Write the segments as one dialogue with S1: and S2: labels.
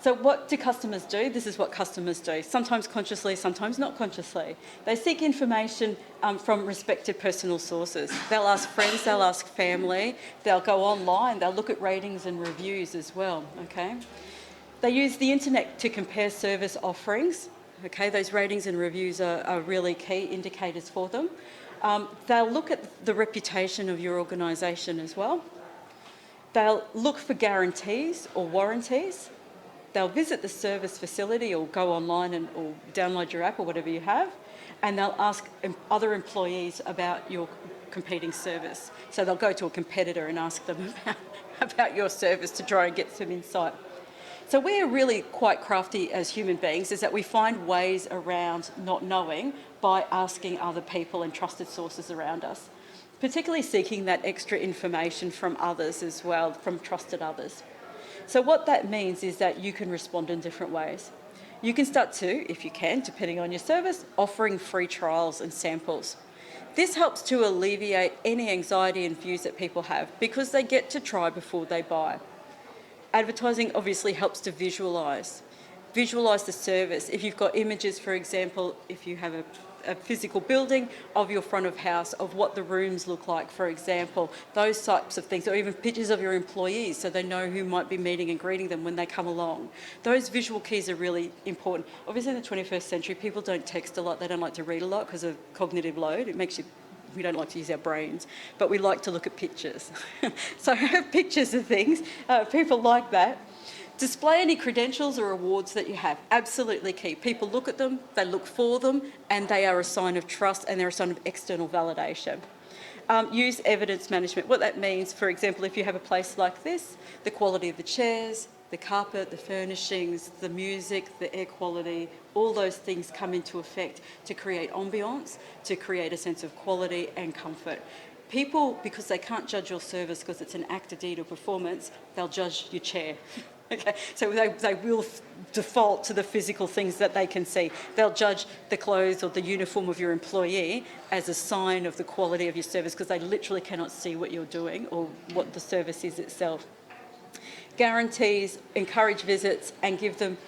S1: So what do customers do? This is what customers do, sometimes consciously, sometimes not consciously. They seek information from respected personal sources. They'll ask friends, they'll ask family, they'll go online, they'll look at ratings and reviews as well, okay? They use the internet to compare service offerings, okay? Those ratings and reviews are really key indicators for them. They'll look at the reputation of your organisation as well. They'll look for guarantees or warranties. They'll visit the service facility or go online or download your app or whatever you have, and they'll ask other employees about your competing service. So they'll go to a competitor and ask them about your service to try and get some insight. So we're really quite crafty as human beings, is that we find ways around not knowing by asking other people and trusted sources around us, particularly seeking that extra information from others as well, from trusted others. So what that means is that you can respond in different ways. You can start to, if you can, depending on your service, offering free trials and samples. This helps to alleviate any anxiety and views that people have because they get to try before they buy. Advertising obviously helps to visualise the service. If you've got images, for example, if you have a physical building of your front of house, of what the rooms look like, for example, those types of things, or even pictures of your employees so they know who might be meeting and greeting them when they come along. Those visual keys are really important. Obviously in the 21st century, people don't text a lot, they don't like to read a lot because of cognitive load. We don't like to use our brains, but we like to look at pictures. So have pictures of things, people like that. Display any credentials or awards that you have, absolutely key. People look at them, they look for them, and they are a sign of trust and they're a sign of external validation. Use evidence management. What that means, for example, if you have a place like this, the quality of the chairs, the carpet, the furnishings, the music, the air quality, all those things come into effect to create ambience, to create a sense of quality and comfort. People, because they can't judge your service because it's an act, a deed or performance, they'll judge your chair. Okay, so they will default to the physical things that they can see. They'll judge the clothes or the uniform of your employee as a sign of the quality of your service because they literally cannot see what you're doing or what the service is itself. Guarantees, encourage visits and give them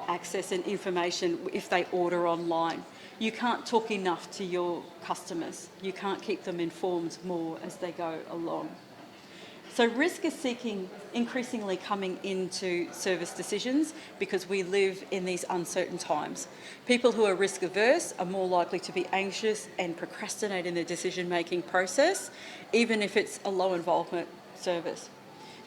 S1: access and information if they order online. You can't talk enough to your customers. You can't keep them informed more as they go along. So risk is seeking increasingly coming into service decisions because we live in these uncertain times. People who are risk averse are more likely to be anxious and procrastinate in their decision-making process, even if it's a low involvement service.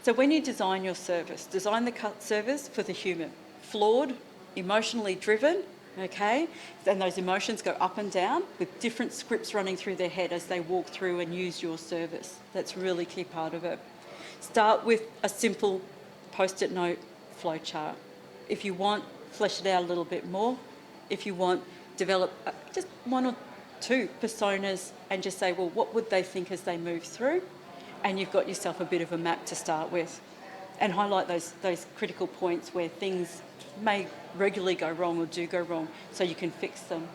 S1: So when you design your service, design the service for the human. Flawed, emotionally driven, okay? And those emotions go up and down with different scripts running through their head as they walk through and use your service. That's a really key part of it. Start with a simple post-it note flowchart. If you want, flesh it out a little bit more. If you want, develop just one or two personas and just say, well, what would they think as they move through? And you've got yourself a bit of a map to start with. And highlight those critical points where things may regularly go wrong or do go wrong so you can fix them.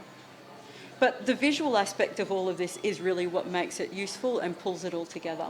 S1: But the visual aspect of all of this is really what makes it useful and pulls it all together.